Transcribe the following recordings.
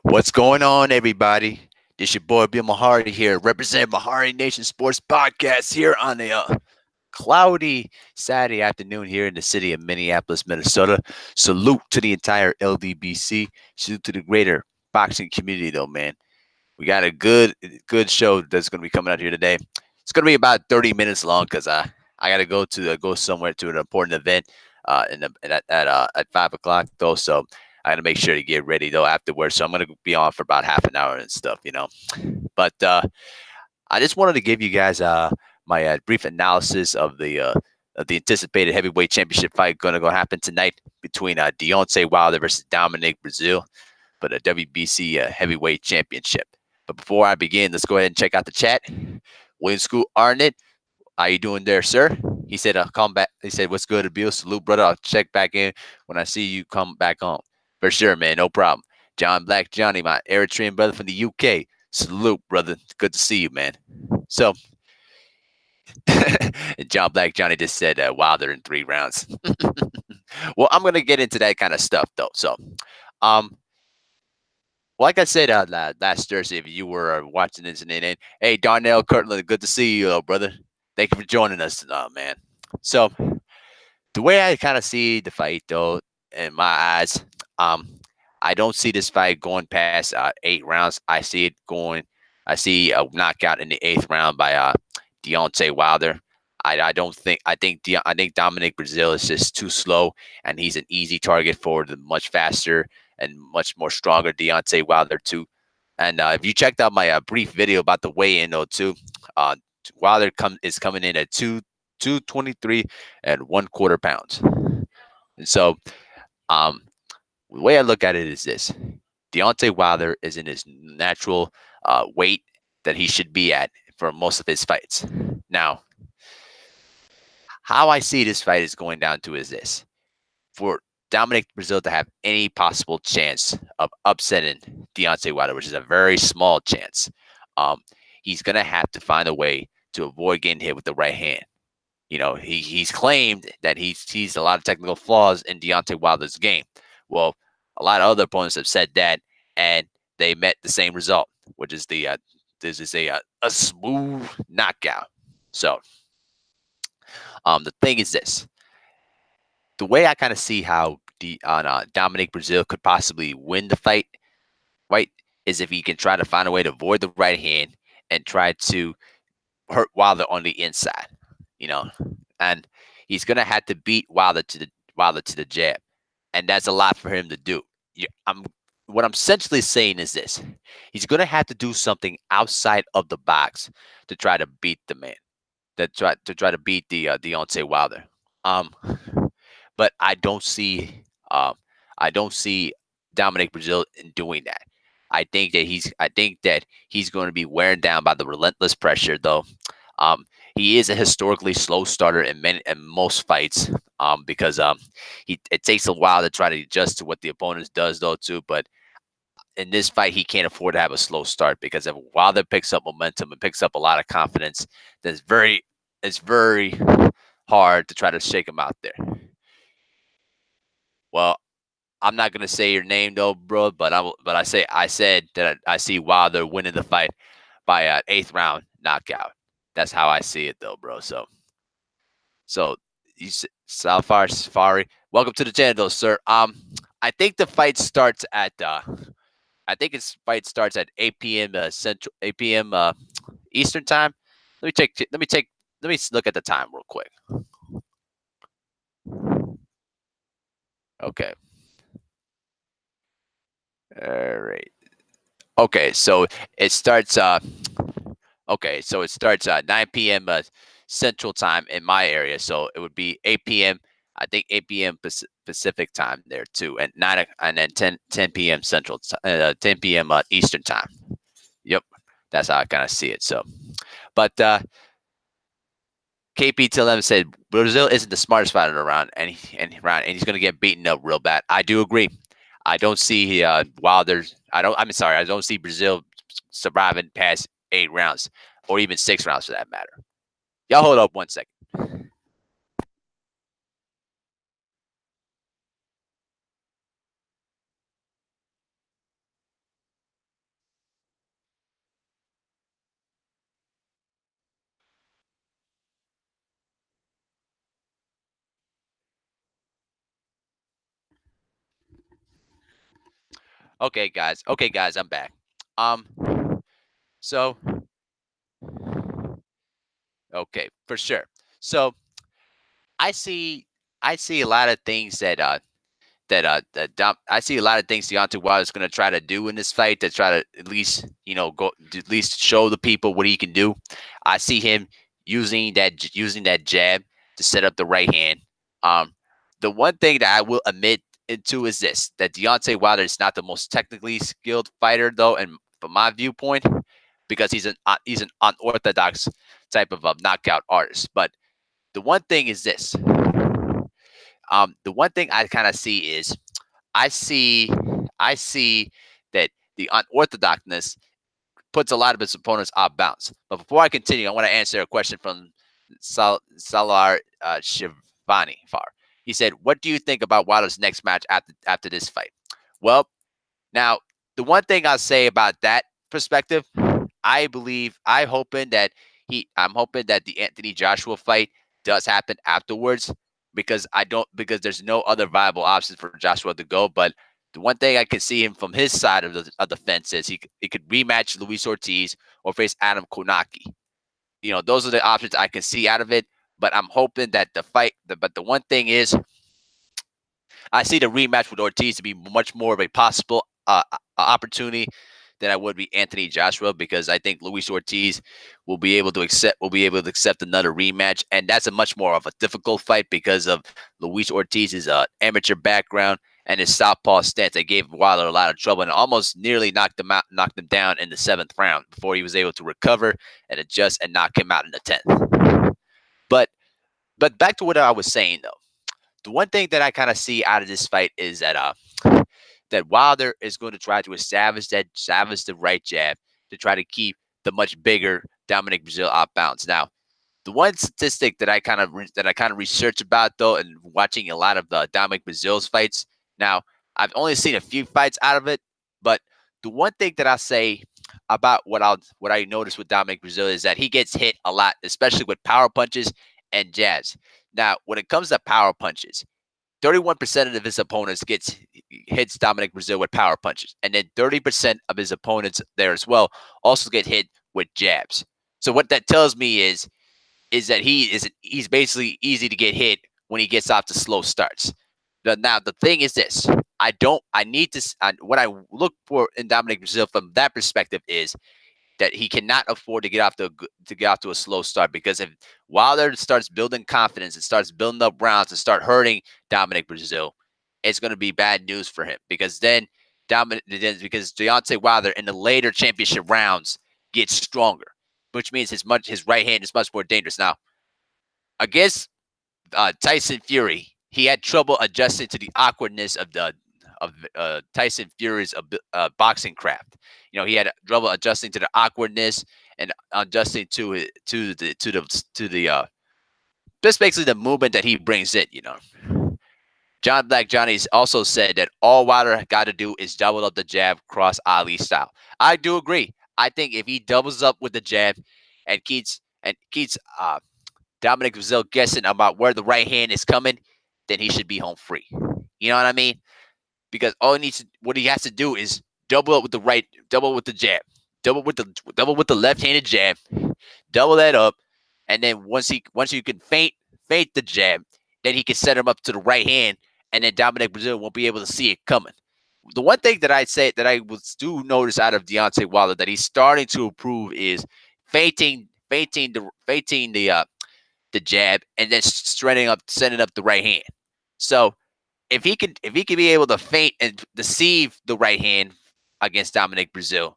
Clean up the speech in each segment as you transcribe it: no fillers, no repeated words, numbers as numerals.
What's going on, everybody? This your boy Bill Mahari here, representing MehariNation Sports Podcast here on a cloudy Saturday afternoon here in the city of Minneapolis, Minnesota. Salute to the entire LDBC. Salute to the greater boxing community, though, man. We got a good show that's going to be coming out here today. It's going to be about 30 minutes long because I got to go somewhere to an important event at 5 o'clock though. So I got to make sure to get ready though afterwards. So I'm going to be on for about half an hour and stuff. But I just wanted to give you guys my brief analysis of the anticipated heavyweight championship fight going to go happen tonight between Deontay Wilder versus Dominic Breazeale for the WBC Heavyweight Championship. But before I begin, let's go ahead and check out the chat. William Scoot Arnett, how you doing there, sir? He said, come back. He said, what's good, Bill? Salute, brother. I'll check back in when I see you come back on. For sure, man. No problem. John Black Johnny, my Eritrean brother from the UK. Salute, brother. Good to see you, man. So, John Black Johnny just said Wilder in 3 rounds. Well, I'm going to get into that kind of stuff, though. So, like I said last Thursday, if you were watching this and hey, Darnell Kirtland, good to see you, brother. Thank you for joining us tonight, man. So, the way I kind of see the fight, though, in my eyes, I don't see this fight going past 8 rounds. I see a knockout in the 8th round by Deontay Wilder. I think Dominic Breazeale is just too slow, and he's an easy target for the much faster and much more stronger Deontay Wilder too. And if you checked out my brief video about the weigh-in though too, Wilder is coming in at 223 and 1/4 pounds. And so, the way I look at it is this: Deontay Wilder is in his natural weight that he should be at for most of his fights. Now, how I see this fight is going down to is this: for Dominic Breazeale to have any possible chance of upsetting Deontay Wilder, which is a very small chance, he's gonna have to find a way to avoid getting hit with the right hand. He's claimed that he sees a lot of technical flaws in Deontay Wilder's game. Well, a lot of other opponents have said that, and they met the same result, which is this is a smooth knockout. So, the thing is this: the way I kind of see how Dominic Breazeale could possibly win the fight, right, is if he can try to find a way to avoid the right hand and try to hurt Wilder on the inside, and he's gonna have to beat Wilder to the jab, and that's a lot for him to do. What I'm essentially saying is this: he's gonna have to do something outside of the box to try to beat the man, to try to beat the Deontay Wilder. But I don't see Dominic Breazeale in doing that. I think that he's going to be wearing down by the relentless pressure, though. He is a historically slow starter in most fights, because it takes a while to try to adjust to what the opponent does, though, too. But in this fight, he can't afford to have a slow start, because if Wilder picks up momentum and picks up a lot of confidence, then it's very hard to try to shake him out there. Well, I'm not gonna say your name though, bro. But I said that I see Wilder winning the fight by an 8th round knockout. That's how I see it, though, bro. So you Salfar Safari, welcome to the channel, though, sir. I think the fight starts at 8 p.m. Central, 8 p.m. Eastern time. Let me look at the time real quick. Okay. All right. Okay, so it starts. So it starts 9 p.m. Central time in my area. So it would be 8 p.m. I think 8 p.m. Pacific time there too, and then 10 p.m. Central, 10 p.m. Eastern time. Yep, that's how I kind of see it. So, but KP Tillem said Breazeale isn't the smartest fighter around, and he's going to get beaten up real bad. I do agree. I don't see Wilder's. I don't see Breazeale surviving past 8 rounds or even 6 rounds for that matter. Y'all hold up 1 second. Okay, guys. Okay, guys, I'm back. Um, so okay, for sure. So I see, I see a lot of things I see a lot of things Deontay Wilder is going to try to do in this fight to try to at least go at least show the people what he can do. I see him using that jab to set up the right hand. Um, the one thing that I will admit into is this: that Deontay Wilder is not the most technically skilled fighter, though, and from my viewpoint, because he's an unorthodox type of knockout artist. But the one thing is this: the one thing I kind of see is I see I see that the unorthodoxness puts a lot of his opponents off balance. But before I continue, I want to answer a question from Salar Shivani Far. He said, "What do you think about Wilder's next match after this fight?" Well, now the one thing I'll say about that perspective, I'm hoping that the Anthony Joshua fight does happen afterwards because there's no other viable options for Joshua to go. But the one thing I can see him from his side of the fence is he could rematch Luis Ortiz or face Adam Konaki. Those are the options I can see out of it. But I'm hoping that but the one thing is, I see the rematch with Ortiz to be much more of a possible opportunity than I would be Anthony Joshua, because I think Luis Ortiz will be able to accept another rematch, and that's a much more of a difficult fight because of Luis Ortiz's amateur background and his southpaw stance. That gave Wilder a lot of trouble and almost nearly knocked him down in the 7th round before he was able to recover and adjust and knock him out in the 10th. But back to what I was saying though. The one thing that I kind of see out of this fight is that Wilder is going to try to establish the right jab to try to keep the much bigger Dominic Breazeale off balance. Now, the one statistic that I kind of researched about though, and watching a lot of the Dominic Breazeale's fights. Now, I've only seen a few fights out of it, but the one thing that I say about what I noticed with Dominic Breazeale is that he gets hit a lot, especially with power punches and jabs. Now, when it comes to power punches, 31% of his opponents hits Dominic Breazeale with power punches, and then 30% of his opponents there as well also get hit with jabs. So what that tells me is that he's basically easy to get hit when he gets off to slow starts. Now the thing is this: what I look for in Dominic Breazeale from that perspective is that he cannot afford to get off to a slow start, because if Wilder starts building confidence and starts building up rounds and start hurting Dominic Breazeale, it's going to be bad news for him, because because Deontay Wilder in the later championship rounds gets stronger, which means his right hand is much more dangerous. Now, against Tyson Fury, he had trouble adjusting to the awkwardness of Tyson Fury's boxing craft. He had trouble adjusting to the awkwardness and adjusting to the just basically the movement that he brings in. John Black Johnny's also said that all Wilder got to do is double up the jab cross Ali style. I do agree. I think if he doubles up with the jab and keeps Dominic Breazeale guessing about where the right hand is coming, then he should be home free. You know what I mean? Because what he has to do is double with the jab, double with the left-handed jab, double that up, and then once you can feint the jab, then he can set him up to the right hand, and then Dominic Breazeale won't be able to see it coming. The one thing that I'd say that I do notice out of Deontay Wilder that he's starting to improve is feinting the jab and then sending up the right hand. So if he can be able to feint and deceive the right hand against Dominic Breazeale,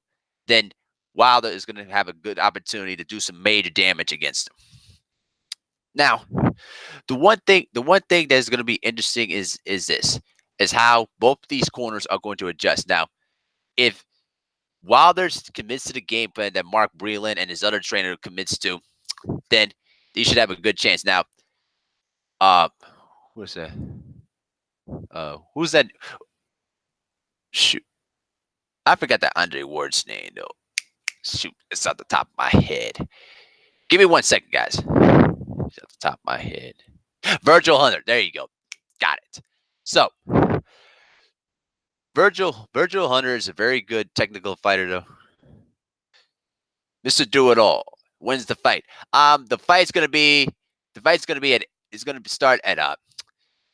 then Wilder is going to have a good opportunity to do some major damage against him. Now, the one thing that's going to be interesting is how both these corners are going to adjust. Now, if Wilder commits to the game plan that Mark Breland and his other trainer commits to, then he should have a good chance. Now, what's that? Who's that? Shoot, I forgot that Andre Ward's name though. Shoot, it's off the top of my head. Give me 1 second, guys. It's off the top of my head. Virgil Hunter. There you go. Got it. So, Virgil Hunter is a very good technical fighter, though. Mr. Do It All wins the fight. The fight's gonna be at it's gonna start at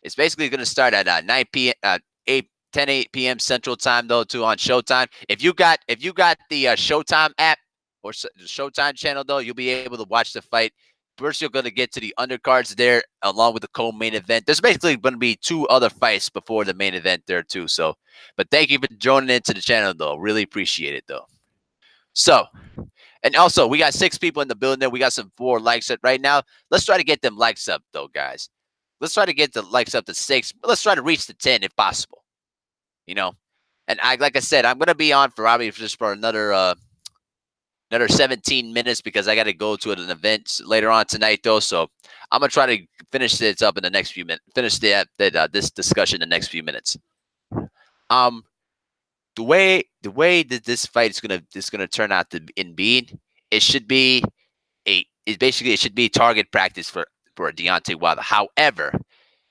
it's basically gonna start at 9 p.m. 8 p.m. Central Time, though, too, on Showtime. If you got the Showtime app or the Showtime channel, though, you'll be able to watch the fight. First, you're gonna get to the undercards there, along with the co-main event. There's basically gonna be two other fights before the main event there too. So, but thank you for joining into the channel, though. Really appreciate it, though. So, and also, we got 6 people in the building there. We got some 4 likes up right now. Let's try to get them likes up, though, guys. Let's try to get the likes up to 6. Let's try to reach the 10 if possible. You know, and like I said, I'm gonna be on for probably just for another 17 minutes because I got to go to an event later on tonight, though. So I'm gonna try to finish this up in the next few minutes. Finish this discussion in the next few minutes. Um, the way that this fight is gonna turn out to in being, it should be it should be target practice for Deontay Wilder. However,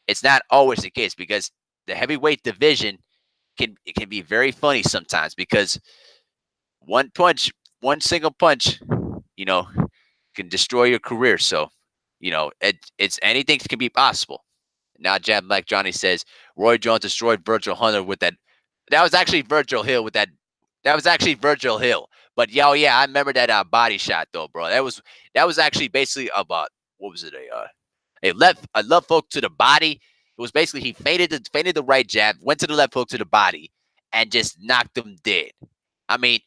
it's not always the case because the heavyweight division can be very funny sometimes because one single punch, you know, can destroy your career. So, it's anything can be possible. Now, Jab Mike Johnny says Roy Jones destroyed Virgil Hunter with that. That was actually Virgil Hill with that. That was actually Virgil Hill. But yeah, I remember that body shot though, bro. That was actually basically about what was it a left hook to the body. It was basically he feinted the right jab, went to the left hook to the body, and just knocked him dead. I mean,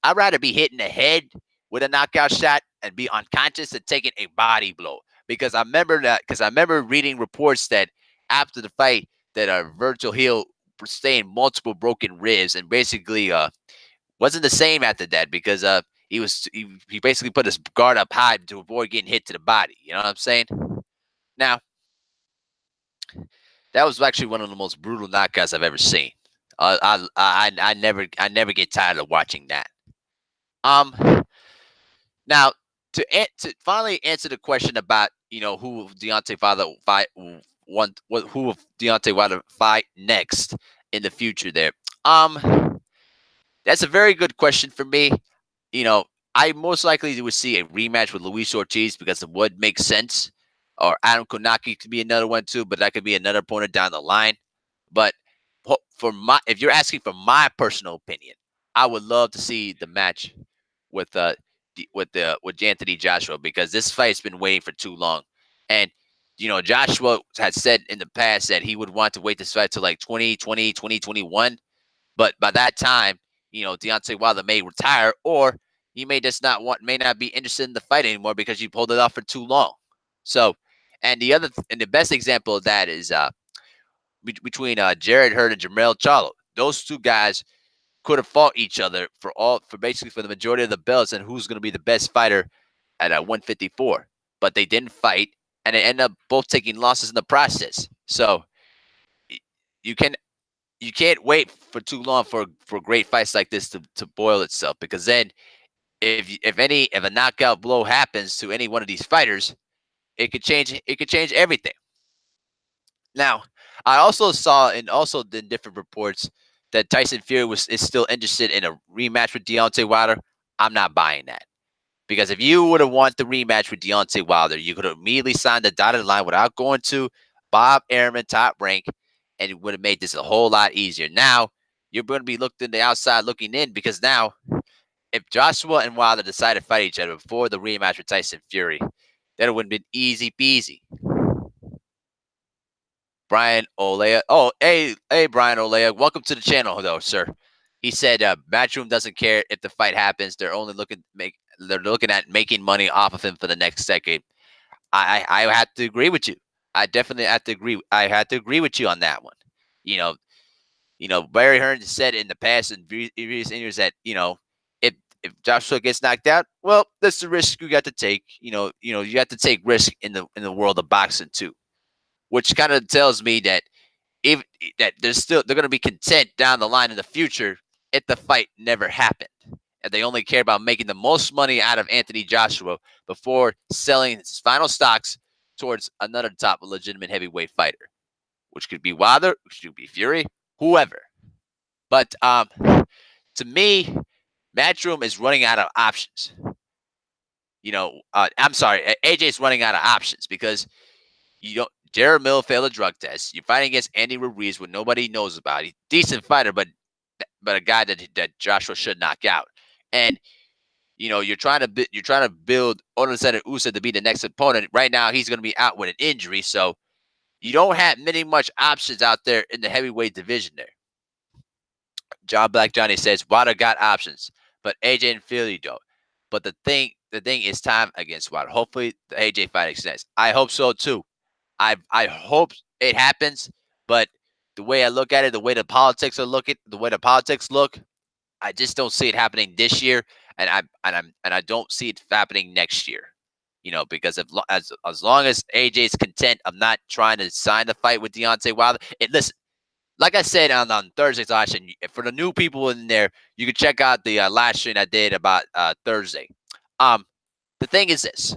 I'd rather be hitting the head with a knockout shot and be unconscious than taking a body blow. Because I remember reading reports that after the fight that Virgil Hill sustained multiple broken ribs and basically wasn't the same after that because he basically put his guard up high to avoid getting hit to the body. You know what I'm saying? Now, that was actually one of the most brutal knockouts I've ever seen. I never get tired of watching that. Now to finally answer the question about who Deontay Wilder fight who Deontay Wilder fight next in the future there. That's a very good question for me. I most likely would see a rematch with Luis Ortiz because it would make sense. Or Adam Konaki could be another one too, but that could be another opponent down the line. But if you're asking for my personal opinion, I would love to see the match with Anthony Joshua because this fight's been waiting for too long. And Joshua had said in the past that he would want to wait this fight till like 2020, 2021. But by that time, Deontay Wilder may retire or he may not be interested in the fight anymore because you pulled it off for too long. So, and the best example of that is between Jared Hurd and Jermell Charlo. Those two guys could have fought each other for the majority of the belts and who's going to be the best fighter at 154. But they didn't fight, and they ended up both taking losses in the process. So you can't wait for too long for great fights like this to boil itself because then if a knockout blow happens to any one of these fighters, it could change everything. Now, I also saw in different reports that Tyson Fury is still interested in a rematch with Deontay Wilder. I'm not buying that. Because if you would have wanted the rematch with Deontay Wilder, you could have immediately signed the dotted line without going to Bob Arum, Top Rank, and it would have made this a whole lot easier. Now, you're going to be looked in the outside looking in because now, if Joshua and Wilder decide to fight each other before the rematch with Tyson Fury, then it would have been easy peasy. Brian Olea. Oh, hey, Brian Olea. Welcome to the channel, though, sir. He said Matchroom doesn't care if the fight happens. They're only looking at making money off of him for the next decade. I have to agree with you. I definitely have to agree. I had to agree with you on that one. Barry Hearns said in the past in previous interviews that if Joshua gets knocked out, well, that's the risk you got to take. You have to take risk in the world of boxing too, which kind of tells me that they're going to be content down the line in the future if the fight never happened. And they only care about making the most money out of Anthony Joshua before selling his final stocks towards another top legitimate heavyweight fighter, which could be Wilder, which could be Fury, whoever. But to me, Matchroom is running out of options. I'm sorry, AJ's running out of options because you don't. Jared Mill failed a drug test. You're fighting against Andy Ruiz, what nobody knows about. He's a decent fighter, but a guy that Joshua should knock out. And you're trying to build Onaseta Usa to be the next opponent. Right now, he's going to be out with an injury, so you don't have many much options out there in the heavyweight division there. John Black Johnny says Wilder got options, but AJ and Philly don't. But the thing is time against Wilder. Hopefully the AJ fight extends. I hope so too. I hope it happens, but the way I look at it, the way the politics look, I just don't see it happening this year, and I don't see it happening next year. Because as long as AJ's content of not trying to sign the fight with Deontay Wilder, listen, like I said on Thursday's last stream, for the new people in there, you can check out the last stream I did about Thursday. The thing is this: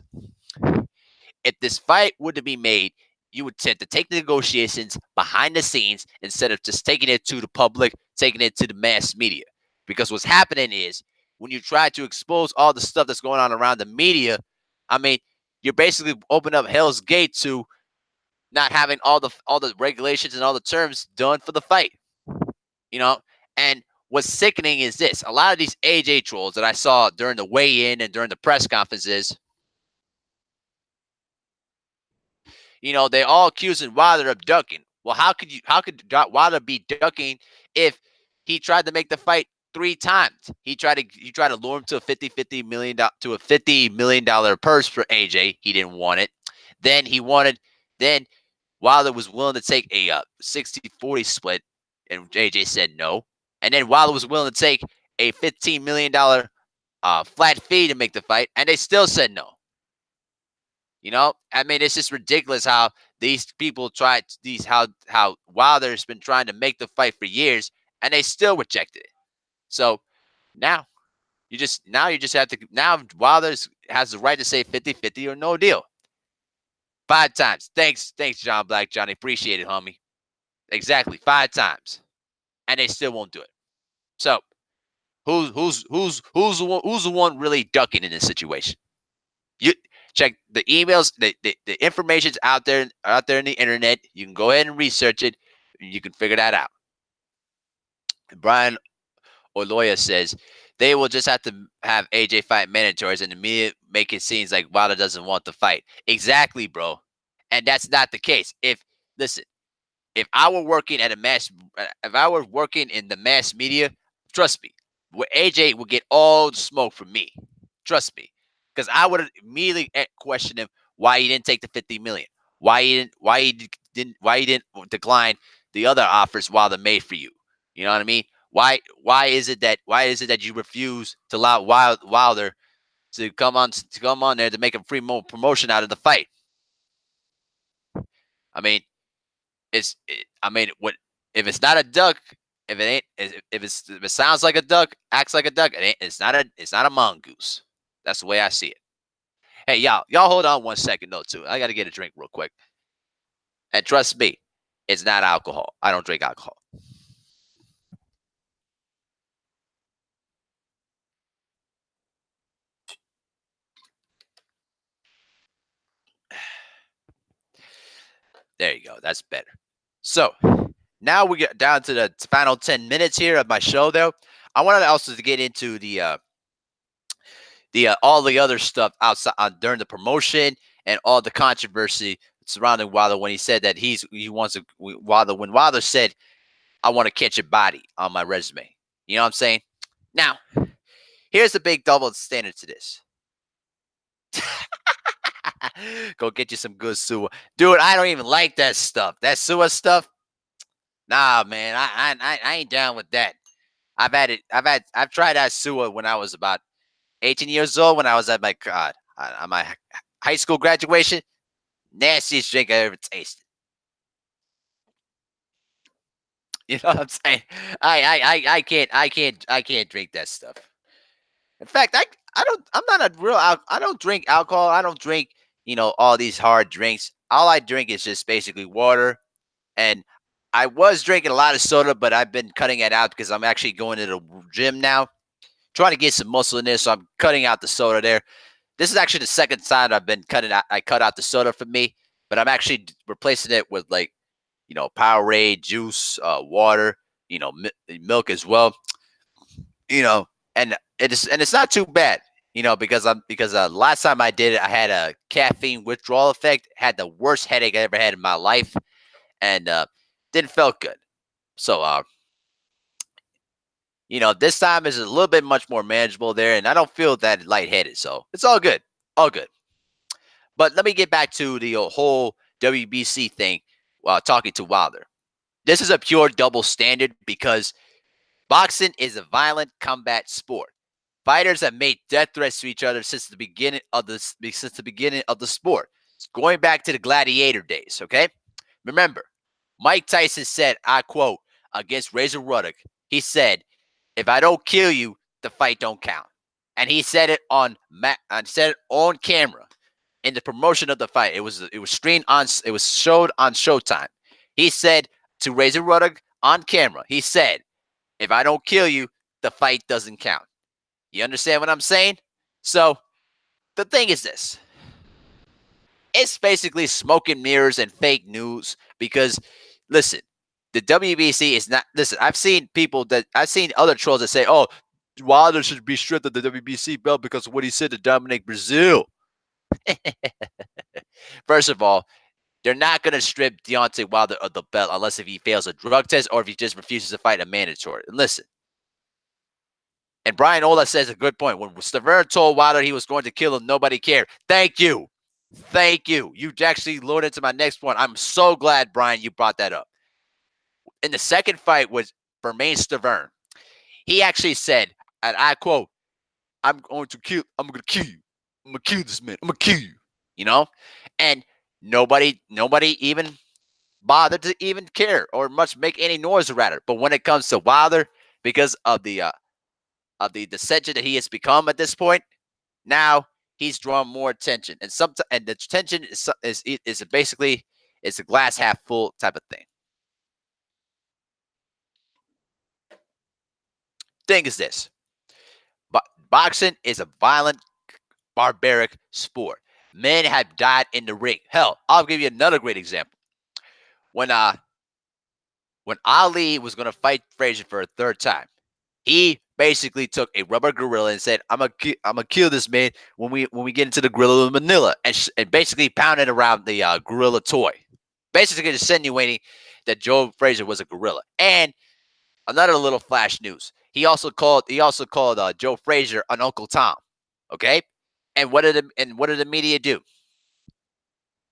if this fight were to be made, you would tend to take the negotiations behind the scenes instead of just taking it to the public, taking it to the mass media. Because what's happening is when you try to expose all the stuff that's going on around the media, I mean, you're basically opening up Hell's Gate to not having all the regulations and all the terms done for the fight. And what's sickening is this: a lot of these AJ trolls that I saw during the weigh-in and during the press conferences, they all accusing Wilder of ducking. Well, how could Wilder be ducking if he tried to make the fight 3 times? He tried to lure him to a $50 million purse for AJ. He didn't want it. Then Wilder was willing to take a 60-40 split, and AJ said no. And then Wilder was willing to take a $15 million flat fee to make the fight, and they still said no. I mean, it's just ridiculous how these people how Wilder's been trying to make the fight for years, and they still rejected it. So now you just have to Wilder has the right to say 50-50 or no deal. 5 times. Thanks, John Black Johnny. Appreciate it, homie. Exactly 5 times, and they still won't do it. So who's the one really ducking in this situation? You check the emails, the information's out there in the internet. You can go ahead and research it, and you can figure that out. Brian Oloya says they will just have to have AJ fight mandatories, and the media make it seem like Wilder doesn't want the fight. Exactly, bro. And that's not the case. If I were working if I were working in the mass media, trust me, AJ would get all the smoke from me. Trust me, because I would immediately question him why he didn't take the $50 million, why he didn't decline the other offers Wilder made for you. You know what I mean? Why is it that you refuse to allow Wilder to come on there to make a free promotion out of the fight? I mean, what if it's not a duck? If it ain't, if it sounds like a duck, acts like a duck, it's not a mongoose. That's the way I see it. Hey, y'all hold on 1 second though, too. I got to get a drink real quick. And trust me, it's not alcohol. I don't drink alcohol. There you go. That's better. So now we get down to the final 10 minutes here of my show, though. I wanted also to get into the all the other stuff outside during the promotion and all the controversy surrounding Wilder when he said that he wants to Wilder when Wilder said, "I want to catch a body on my resume." You know what I'm saying? Now, here's the big double standard to this. Go get you some good sewer, dude. I don't even like that stuff. That sewer stuff. Nah, man. I ain't down with that. I've tried that sewer when I was about 18 years old. When I was at my high school graduation. Nastiest drink I ever tasted. You know what I'm saying? I can't drink that stuff. In fact, I'm not a real I don't drink alcohol. I don't drink all these hard drinks. All I drink is just basically water, and I was drinking a lot of soda, but I've been cutting it out because I'm actually going to the gym now, trying to get some muscle in there. So I'm cutting out the soda there. This is actually the second time I've been cutting out. I cut out the soda for me, but I'm actually replacing it with like, Powerade, juice, water, milk as well. You know, and it's not too bad. Because last time I did it, I had a caffeine withdrawal effect. Had the worst headache I ever had in my life, and didn't felt good. So this time is a little bit much more manageable there, and I don't feel that lightheaded. So it's all good, all good. But let me get back to the whole WBC thing while talking to Wilder. This is a pure double standard because boxing is a violent combat sport. Fighters have made death threats to each other since the beginning of the sport. It's going back to the gladiator days, okay? Remember, Mike Tyson said, I quote, against Razor Ruddock, he said, "If I don't kill you, the fight don't count." And he said it on camera in the promotion of the fight. It was streamed on. It was showed on Showtime. He said to Razor Ruddock on camera, he said, "If I don't kill you, the fight doesn't count." You understand what I'm saying? So the thing is this. It's basically smoke and mirrors and fake news because, listen, the WBC is not. Listen, I've seen other trolls that say, "Oh, Wilder should be stripped of the WBC belt because of what he said to Dominic Breazeale." First of all, they're not going to strip Deontay Wilder of the belt unless if he fails a drug test or if he just refuses to fight a mandatory. And listen, and Brian Ola says a good point. When Stavern told Wilder he was going to kill him, nobody cared. Thank you. Thank you. You actually lured into my next point. I'm so glad, Brian, you brought that up. In the second fight with Bermain Stavern, he actually said, and I quote, I'm going to kill you. I'm going to kill this man. I'm going to kill you. And nobody even bothered to even care or much make any noise around it. But when it comes to Wilder, because of the dissension that he has become at this point, now he's drawn more attention, and the attention is basically it's a glass half full type of thing. Thing is this: boxing is a violent, barbaric sport. Men have died in the ring. Hell, I'll give you another great example. When Ali was going to fight Frazier for a third time, he basically took a rubber gorilla and said, "I'm gonna kill this man when we get into the gorilla of Manila," and basically pounded around the gorilla toy, basically insinuating that Joe Frazier was a gorilla. And another little flash news: he also called Joe Frazier an Uncle Tom. Okay, and what did the media do?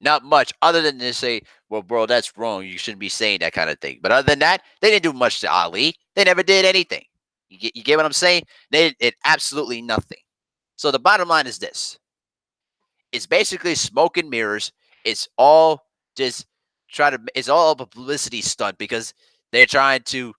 Not much, other than to say, "Well, bro, that's wrong. You shouldn't be saying that kind of thing." But other than that, they didn't do much to Ali. They never did anything. You get what I'm saying? They did absolutely nothing. So the bottom line is this: it's basically smoke and mirrors. It's all just it's all a publicity stunt because they're trying to,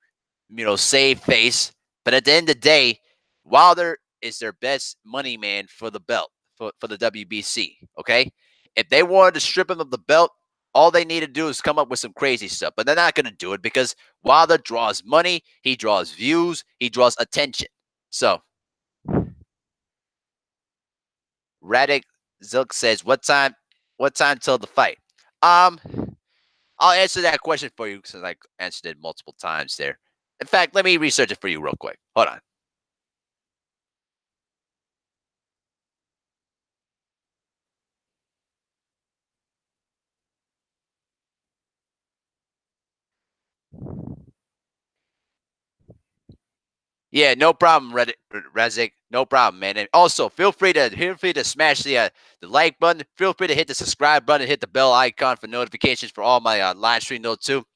save face. But at the end of the day, Wilder is their best money man for the belt, for the WBC. Okay? If they wanted to strip him of the belt, all they need to do is come up with some crazy stuff. But they're not going to do it because Wilder draws money, he draws views, he draws attention. So, Radic Zilk says, What time till the fight?" I'll answer that question for you since I answered it multiple times there. In fact, let me research it for you real quick. Hold on. Yeah, no problem, Rezik. No problem, man. And also, feel free to smash the like button. Feel free to hit the subscribe button, hit the bell icon for notifications for all my live stream notes too.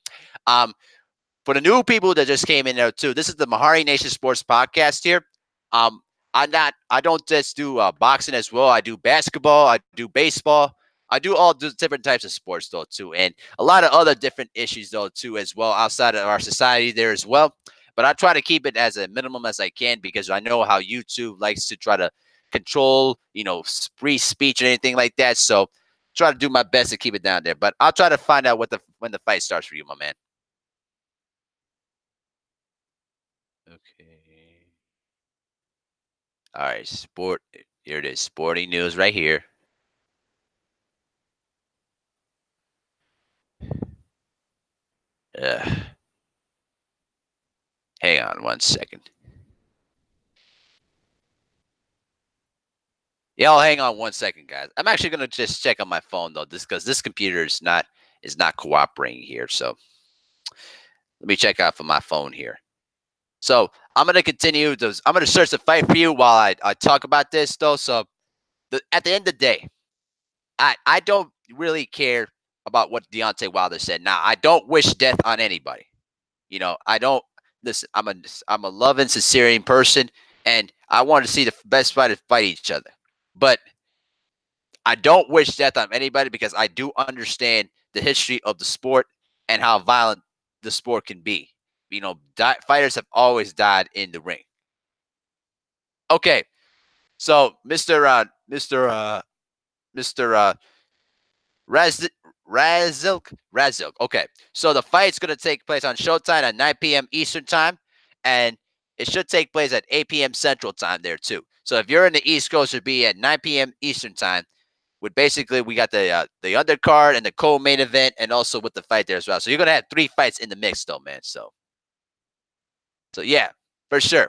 For the new people that just came in there too, this is the MehariNation Sports Podcast here. I don't just do boxing as well. I do basketball. I do baseball. I do all different types of sports though too, and a lot of other different issues though too as well outside of our society there as well. But I try to keep it as a minimum as I can because I know how YouTube likes to try to control, free speech or anything like that. So try to do my best to keep it down there. But I'll try to find out when the fight starts for you, my man. Okay. All right, Here it is. Sporting news right here. Hang on 1 second. Y'all hang on 1 second, guys. I'm actually gonna just check on my phone though, because this computer is not cooperating here. So let me check out for my phone here. So I'm gonna continue those. I'm gonna search the fight for you while I talk about this though. So at the end of the day, I don't really care about what Deontay Wilder said. Now I don't wish death on anybody. I don't listen. I'm a loving, sincere person, and I want to see the best fighters fight each other. But I don't wish death on anybody because I do understand the history of the sport and how violent the sport can be. Fighters have always died in the ring. Okay, so Mr. Razilk. Okay, so the fight's going to take place on Showtime at 9 p.m. Eastern time, and it should take place at 8 p.m. Central time there too. So if you're in the East Coast, it'd be at 9 p.m. Eastern time. With basically, we got the undercard and the co-main event, and also with the fight there as well. So you're gonna have 3 fights in the mix, though, man. So yeah, for sure.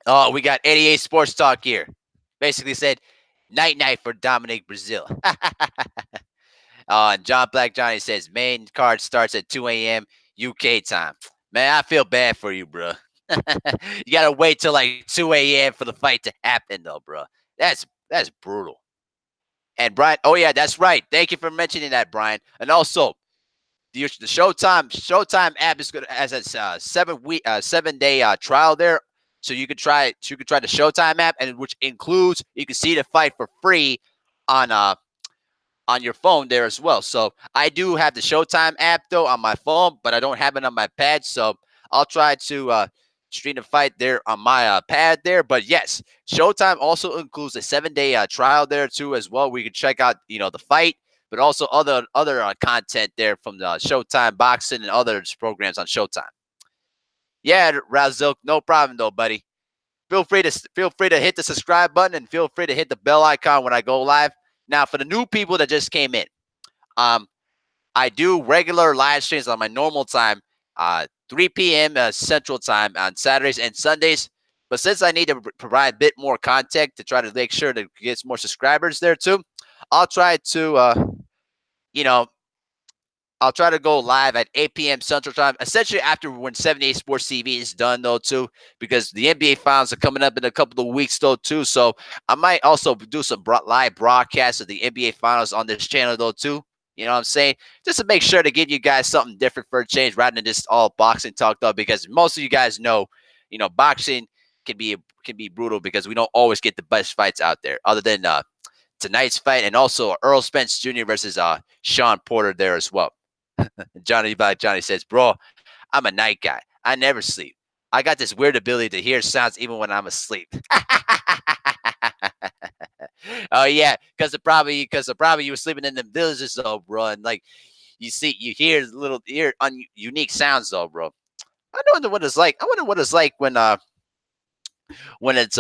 Oh, we got 88 Sports Talk here. Basically said, night night for Dominic Breazeale. And John Black Johnny says, main card starts at 2 a.m. UK time. Man, I feel bad for you, bro. You gotta wait till like 2 a.m. for the fight to happen, though, bro. That's brutal. And Brian, oh yeah, that's right. Thank you for mentioning that, Brian. And also, the Showtime app is good as a 7-day trial there, so you could try the Showtime app, and which includes you can see the fight for free on your phone there as well. So I do have the Showtime app though on my phone, but I don't have it on my pad. So I'll try to stream the fight there on my pad there. But yes, Showtime also includes a 7-day trial there too as well. We can check out the fight, but also other content there from the Showtime boxing and other programs on Showtime. Yeah, Razil, no problem though, buddy. Feel free to hit the subscribe button and feel free to hit the bell icon when I go live. Now, for the new people that just came in, I do regular live streams on my normal time, 3 p.m. Central time on Saturdays and Sundays. But since I need to provide a bit more content to try to make sure to get more subscribers there too, I'll try to, I'll try to go live at 8 p.m. Central Time, essentially after when 78 Sports TV is done, though, too, because the NBA Finals are coming up in a couple of weeks, though, too. So I might also do some live broadcasts of the NBA Finals on this channel, though, too. You know what I'm saying? Just to make sure to give you guys something different for a change rather than just all boxing talk, though, because most of you guys know, boxing can be brutal because we don't always get the best fights out there other than tonight's fight and also Earl Spence Jr. versus Sean Porter there as well. Johnny says, bro, I'm a night guy. I never sleep. I got this weird ability to hear sounds even when I'm asleep. Oh yeah, because probably you were sleeping in the villages though, bro, and like you hear unique sounds though, bro. I wonder what it's like. I wonder what it's like when it's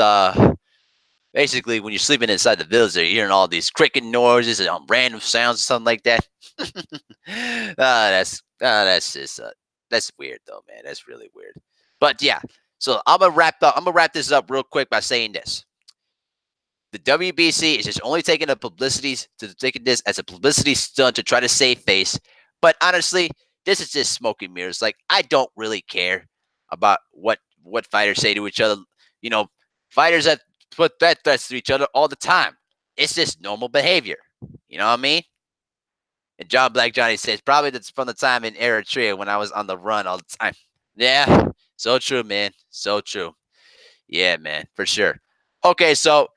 basically when you're sleeping inside the village, you're hearing all these cricket noises and random sounds and something like that. That's weird though, man. That's really weird. But yeah, so I'm gonna wrap this up real quick by saying this: the WBC is just only taking this as a publicity stunt to try to save face. But honestly, this is just smoke and mirrors. Like I don't really care about what fighters say to each other. Fighters that put death threats to each other all the time. It's just normal behavior. You know what I mean? And John Black Johnny says, probably that's from the time in Eritrea when I was on the run all the time. Yeah, so true, man. So true. Yeah, man, for sure. Okay, so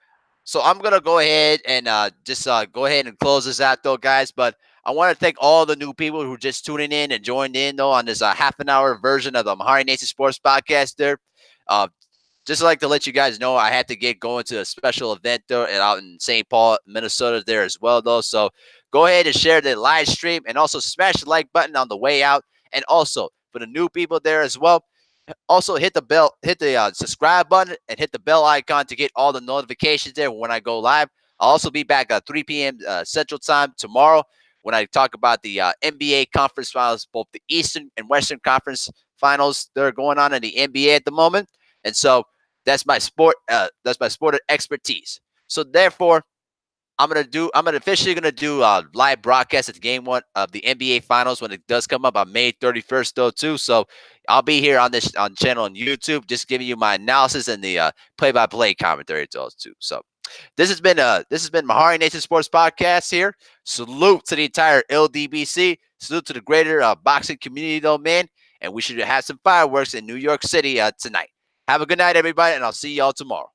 I'm going to go ahead and just go ahead and close this out, though, guys. But I want to thank all the new people who are just tuning in and joined in, though, on this half an hour version of the MehariNation Sports Podcast there. Just like to let you guys know, I had to get going to a special event there out in St. Paul, Minnesota there as well, though. So go ahead and share the live stream and also smash the like button on the way out. And also for the new people there as well, Also, hit the bell, hit the subscribe button, and hit the bell icon to get all the notifications there when I go live. I'll also be back at 3 p.m. Central Time tomorrow when I talk about the NBA conference finals, both the Eastern and Western Conference finals that are going on in the NBA at the moment. And so that's my sport. That's my sport of expertise. So therefore, I'm officially gonna do a live broadcast at game one of the NBA Finals when it does come up on May 31st, though too. So I'll be here on this on channel on YouTube, just giving you my analysis and the play-by-play commentary to those two. So this has been MehariNation Sports Podcast here. Salute to the entire LDBC. Salute to the greater boxing community, though, man. And we should have some fireworks in New York City tonight. Have a good night, everybody, and I'll see y'all tomorrow.